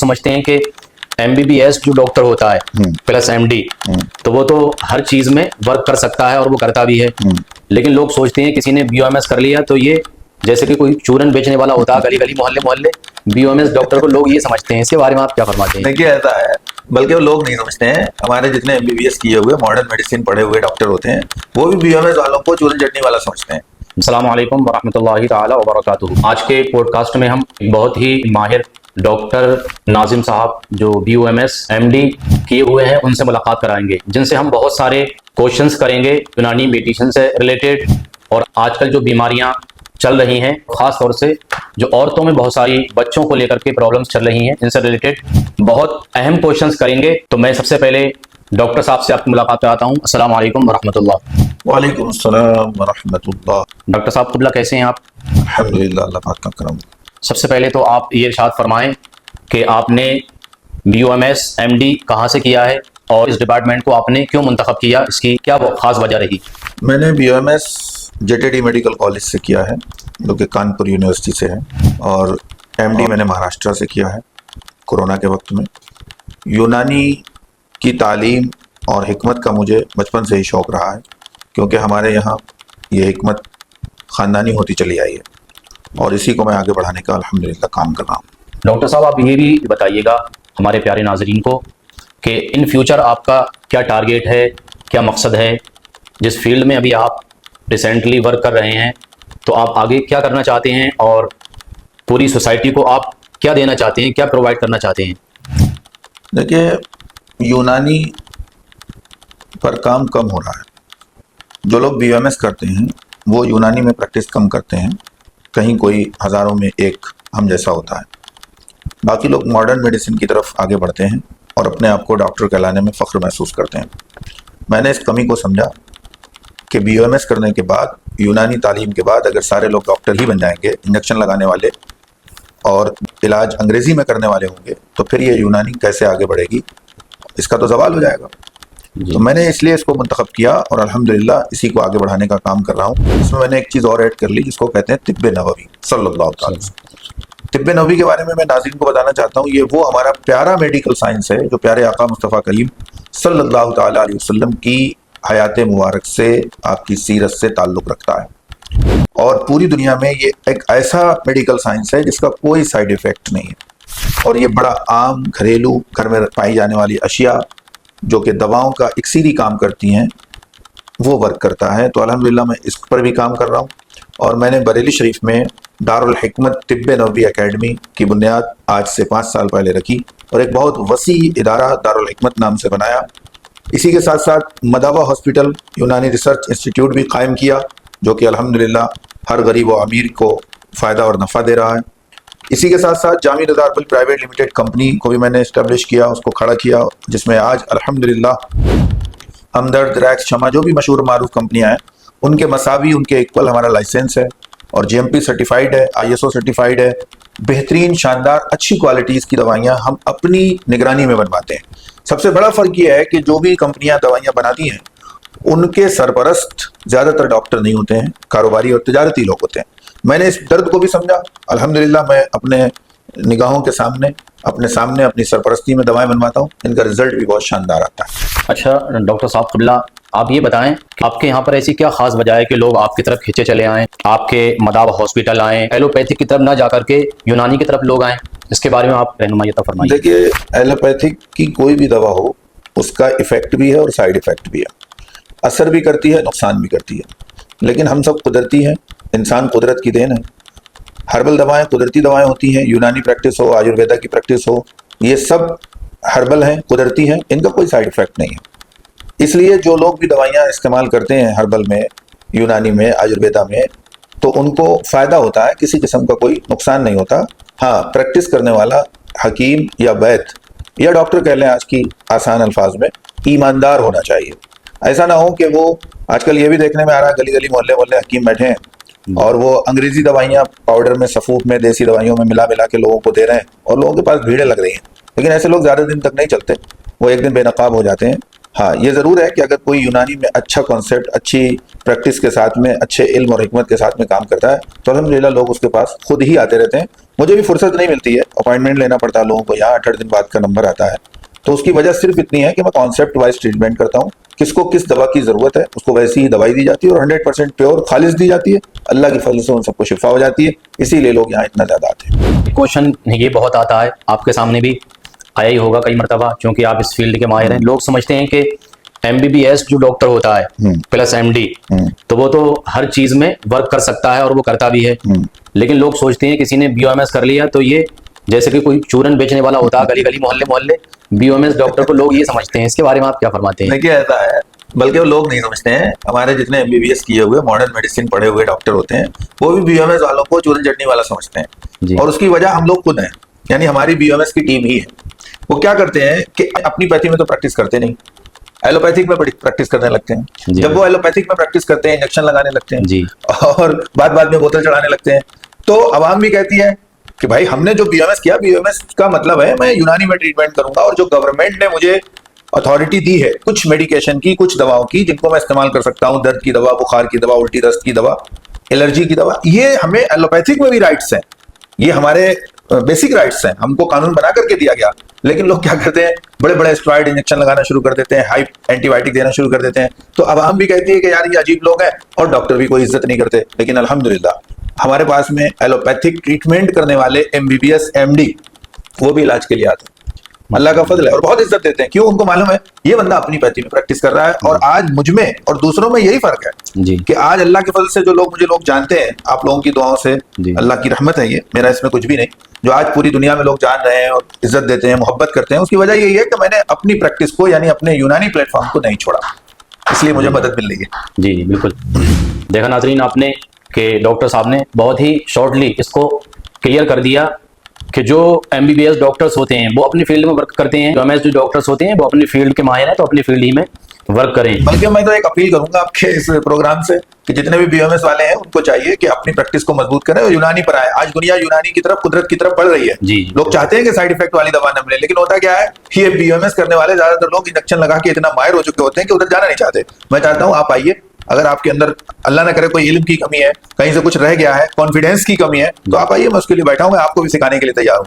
समझते हैं कि MBBS जो डॉक्टर होता है प्लस MD, तो वो तो हर चीज में वर्क कर सकता है और वो करता भी है। लेकिन लोग सोचते हैं किसी ने BOMS कर लिया तो ये जैसे कि कोई चूरन बेचने वाला होता है, गली गली मोहल्ले मोहल्ले BOMS डॉक्टर को लोग ये समझते हैं। इसके बारे में आप क्या फरमाते हैं? देखिए ऐसा है, बल्कि वो लोग नहीं समझते हैं। हमारे जितने MBBS किए हुए मॉडर्न मेडिसिन पढ़े हुए डॉक्टर होते हैं वो भी BOMS वालों को चूरन चटनी वाला समझते हैं। अस्सलाम वालेकुम वरहमतुल्लाहि ताला व बरकातुहू। आज के पॉडकास्ट में हम बहुत ही माहिर डॉक्टर नाजिम साहब जो BOMS MD किए हुए हैं उनसे मुलाकात कराएंगे, जिनसे हम बहुत सारे क्वेश्चंस करेंगे यूनानी मेडिसिन से रिलेटेड और आजकल जो बीमारियां चल रही हैं, खास तौर से जो औरतों में बहुत सारी बच्चों को लेकर के प्रॉब्लम्स चल रही हैं, इनसे रिलेटेड बहुत अहम क्वेश्चंस करेंगे। तो मैं सबसे पहले डॉक्टर साहब से आपकी मुलाकात कराता हूँ। अस्सलाम वालेकुम वरहमतुल्लाह। वालेकुम अस्सलाम वरहमतुल्लाह। डॉक्टर साहब कुबला, कैसे हैं आप? अल्हम्दुलिल्लाह, अल्लाह पाक का करम। सबसे पहले तो आप ये इरशाद फरमाएं कि आपने BOMS MD कहाँ से किया है और इस डिपार्टमेंट को आपने क्यों मुंतखब किया, इसकी क्या खास वजह रही? मैंने BOMS JTD मेडिकल कॉलेज से किया है जो कि कानपुर यूनिवर्सिटी से है, और MD मैंने महाराष्ट्र से किया है कोरोना के वक्त में। यूनानी की तालीम और हिकमत का मुझे बचपन से ही शौक़ रहा है, क्योंकि हमारे यहाँ ये हिकमत ख़ानदानी होती चली आई है और इसी को मैं आगे बढ़ाने का अल्हम्दुलिल्लाह काम कर रहा हूँ। डॉक्टर साहब, आप ये भी बताइएगा हमारे प्यारे नाजरीन को कि इन फ्यूचर आपका क्या टारगेट है, क्या मकसद है? जिस फील्ड में अभी आप रिसेंटली वर्क कर रहे हैं, तो आप आगे क्या करना चाहते हैं और पूरी सोसाइटी को आप क्या देना चाहते हैं, क्या प्रोवाइड करना चाहते हैं? देखिए, यूनानी पर काम कम हो रहा है। जो लोग BOMS करते हैं वो यूनानी में प्रैक्टिस कम करते हैं, कहीं कोई हज़ारों में एक हम जैसा होता है। बाकी लोग मॉडर्न मेडिसिन की तरफ आगे बढ़ते हैं और अपने आप को डॉक्टर कहलाने में फ़ख्र महसूस करते हैं। मैंने इस कमी को समझा कि BOMS करने के बाद, यूनानी तालीम के बाद, अगर सारे लोग डॉक्टर ही बन जाएंगे, इंजेक्शन लगाने वाले और इलाज अंग्रेज़ी में करने वाले होंगे, तो फिर ये यूनानी कैसे आगे बढ़ेगी, इसका तो सवाल हो जाएगा। तो मैंने इसलिए इसको मुंतखब किया और अल्हम्दुलिल्लाह इसी को आगे बढ़ाने का काम कर रहा हूँ। इसमें मैंने एक चीज़ और ऐड कर ली जिसको कहते हैं तिब्बे नबवी सल्लल्लाहु अलैहि वसल्लम। तिब्बे नबवी के बारे में मैं नाज़रीन को बताना चाहता हूँ, ये वो हमारा प्यारा मेडिकल साइंस है जो प्यारे आका मुस्तफ़ा करीम सल्लल्लाहु ताला अलैहि वसल्लम की हयात मुबारक से, आपकी सीरत से ताल्लुक़ रखता है। और पूरी दुनिया में ये एक ऐसा मेडिकल साइंस है जिसका कोई साइड इफ़ेक्ट नहीं है, और ये बड़ा आम घरेलू घर में पाई जाने वाली अशिया जो कि दवाओं का इक्सीरी काम करती हैं वो वर्क करता है। तो अल्हम्दुलिल्लाह मैं इस पर भी काम कर रहा हूँ, और मैंने बरेली शरीफ में दारुल हिकमत तिब्बे नबवी एकेडमी की बुनियाद आज से 5 साल पहले रखी और एक बहुत वसी इदारा दारुल हिकमत नाम से बनाया। इसी के साथ साथ मदावा हॉस्पिटल यूनानी रिसर्च इंस्टीट्यूट भी कायम किया, जो कि अल्हम्दुलिल्लाह हर गरीब व अमीर को फ़ायदा और नफ़ा दे रहा है। इसी के साथ साथ जामी नज़ारपुल प्राइवेट लिमिटेड कंपनी को भी मैंने इस्टेब्लिश किया, उसको खड़ा किया, जिसमें आज अल्हम्दुलिल्लाह हमदर्द, रैक्स, शमा जो भी मशहूर मारूफ कंपनियां हैं उनके मसावी, उनके इक्वल हमारा लाइसेंस है और GMP सर्टिफाइड है, ISO सर्टिफाइड है। बेहतरीन, शानदार, अच्छी क्वालिटीज़ की दवाइयाँ हम अपनी निगरानी में बनवाते हैं। सबसे बड़ा फ़र्क ये है कि जो भी कंपनियाँ दवाइयाँ बनाती हैं उनके सरपरस्त ज़्यादातर डॉक्टर नहीं होते हैं, कारोबारी और तजारती लोग होते हैं। मैंने इस दर्द को भी समझा, अल्हम्दुलिल्लाह मैं अपने निगाहों के सामने, अपनी सरपरस्ती में दवाएं बनवाता हूँ, इनका रिजल्ट भी बहुत शानदार आता है। अच्छा डॉक्टर साहब कुबला, आप ये बताएं कि आपके यहाँ पर ऐसी क्या खास वजह है कि लोग आपकी तरफ खींचे चले आएँ, आपके मदावा हॉस्पिटल आएँ, एलोपैथिक की तरफ ना जाकर के यूनानी की तरफ लोग आएँ? इसके बारे में आप रहनुमाई अता फरमाइए। देखिए, एलोपैथिक की कोई भी दवा हो उसका इफेक्ट भी है और साइड इफेक्ट भी है, असर भी करती है, नुकसान भी करती है, लेकिन हम सब कुदरती हैं, इंसान कुदरत की देन है। हर्बल दवाएं कुदरती दवाएं होती हैं, यूनानी प्रैक्टिस हो, आयुर्वेदा की प्रैक्टिस हो, ये सब हर्बल हैं, कुदरती हैं, इनका कोई साइड इफेक्ट नहीं है। इसलिए जो लोग भी दवाइयाँ इस्तेमाल करते हैं हर्बल में, यूनानी में, आयुर्वेदा में, तो उनको फ़ायदा होता है, किसी किस्म का कोई नुकसान नहीं होता। हाँ, प्रैक्टिस करने वाला हकीम या वैद्य या डॉक्टर कह लें आज की आसान अल्फाज में, ईमानदार होना चाहिए। ऐसा ना हो कि वो, आजकल ये भी देखने में आ रहा है, गली गली मोहल्ले मोहल्ले हकीम बैठे हैं और वो अंग्रेजी दवाइयाँ पाउडर में, सफूफ में, देसी दवाइयों में मिला मिला के लोगों को दे रहे हैं और लोगों के पास भीड़ें लग रही हैं। लेकिन ऐसे लोग ज़्यादा दिन तक नहीं चलते, वो एक दिन बेनकाब हो जाते हैं। हाँ, ये जरूर है कि अगर कोई यूनानी में अच्छा कॉन्सेप्ट, अच्छी प्रैक्टिस के साथ में, अच्छे इल्म और हिकमत के साथ में काम करता है तो अल्हम्दुलिल्लाह लोग उसके पास खुद ही आते रहते हैं। मुझे भी फुर्सत नहीं मिलती है, अपॉइंटमेंट लेना पड़ता है लोगों को, यहाँ 8-8 दिन बाद का नंबर आता है। तो उसकी वजह सिर्फ इतनी है कि मैं कॉन्सेप्ट वाइज ट्रीटमेंट करता हूँ, किसको किस दवा की जरूरत है उसको वैसी ही दवाई दी जाती है और 100% प्योर खालिश दी जाती है। अल्लाह की फजल से उन सबको शिफा हो जाती है, इसीलिए लोग यहाँ इतना ज्यादा आते हैं। क्वेश्चन ये बहुत आता है, आपके सामने भी आया ही होगा कई मरतबा, क्योंकि आप इस फील्ड के माहिर हैं। लोग समझते हैं कि MBBS जो डॉक्टर होता है प्लस MD, तो वो तो हर चीज में वर्क कर सकता है और वो करता भी है। लेकिन लोग सोचते हैं किसी ने BOMS कर लिया तो ये जैसे कि कोई चूरन बेचने वाला होता है गली गली मोहल्ले मोहल्ले, BOMS डॉक्टर को लोग ये समझते हैं। इसके बारे में आप क्या फरमाते हैं? देखिए ऐसा है, बल्कि वो लोग नहीं समझते हैं। हमारे जितने MBBS किए हुए मॉडर्न मेडिसिन पढ़े हुए डॉक्टर होते हैं वो भी BOMS वालों को चूरन चटनी वाला समझते जी। हैं, और उसकी वजह हम लोग खुद हैं, यानी हमारी BOMS की टीम ही है। वो क्या करते हैं कि अपनी पैथी में तो प्रैक्टिस करते नहीं, एलोपैथिक में प्रैक्टिस करने लगते हैं। जी। जब वो एलोपैथिक में प्रैक्टिस करते हैं, इंजेक्शन लगाने लगते हैं जी। और बाद बाद में बोतल चढ़ाने लगते हैं, तो अवाम भी कहती है कि भाई हमने जो BOMS किया, BOMS का मतलब है मैं यूनानी में ट्रीटमेंट करूंगा, और जो गवर्नमेंट ने मुझे अथॉरिटी दी है कुछ मेडिकेशन की, कुछ दवाओं की जिनको मैं इस्तेमाल कर सकता हूँ, दर्द की दवा, बुखार की दवा, उल्टी दस्त की दवा, एलर्जी की दवा, ये हमें एलोपैथिक में भी राइट्स हैं, ये हमारे बेसिक राइट्स हैं, हमको कानून बना करके दिया गया। लेकिन लोग क्या करते हैं, बड़े बड़े स्टेरॉइड इंजेक्शन लगाना शुरू कर देते हैं, हाई एंटीबायोटिक देना शुरू कर देते हैं। तो अब हम भी कहती है कि यार ये अजीब लोग हैं, और डॉक्टर भी कोई इज्जत नहीं करते। लेकिन अल्हम्दुलिल्लाह हमारे पास में एलोपैथिक ट्रीटमेंट करने वाले MBBS MD वो भी इलाज के लिए आते हैं, अल्लाह का फजल है, और बहुत इज्जत देते हैं। क्यों? उनको मालूम है ये बंदा अपनी पैथी में प्रैक्टिस कर रहा है। और आज मुझ में और दूसरों में यही फर्क है जी। कि आज अल्लाह के फजल से जो लोग मुझे जानते हैं, आप लोगों की दुआओं से, जी। अल्लाह की रहमत है, ये मेरा इसमें कुछ भी नहीं, जो आज पूरी दुनिया में लोग जान रहे हैं और इज्जत देते हैं, मोहब्बत करते हैं, उसकी वजह यही है कि मैंने अपनी प्रैक्टिस को, यानी अपने यूनानी प्लेटफॉर्म को नहीं छोड़ा, इसलिए मुझे मदद मिल रही है। जी जी बिल्कुल। देखा नाजरीन आपने कि डॉक्टर साहब ने बहुत ही शॉर्टली इसको क्लियर कर दिया कि जो MBBS डॉक्टर्स होते हैं वो अपनी फील्ड में वर्क करते हैं, जो MS जो डॉक्टर्स होते हैं वो अपनी फील्ड के माहिर हैं, तो अपनी फील्ड ही में वर्क करें। बल्कि मैं तो एक अपील करूंगा आपके इस प्रोग्राम से कि जितने भी BOMS वाले हैं उनको चाहिए कि अपनी प्रैक्टिस को मजबूत करें और यूनानी पर आए। आज दुनिया यूनानी की तरफ, कुदरत की तरफ बढ़ रही है। जी। लोग चाहते हैं कि साइड इफेक्ट वाली दवा न मिले, लेकिन होता क्या है, ये BOMS करने वाले ज्यादातर लोग इंजेक्शन लगा के इतना माहिर हो चुके होते हैं कि उधर जाना नहीं चाहते। मैं चाहता हूँ आप आइए, अगर आपके अंदर अल्लाह ना करे कोई इल्म की कमी है, कहीं से कुछ रह गया है, कॉन्फिडेंस की कमी है, तो आप आइए, मैं उसके लिए बैठा हूँ, मैं आपको भी सिखाने के लिए तैयार हूँ।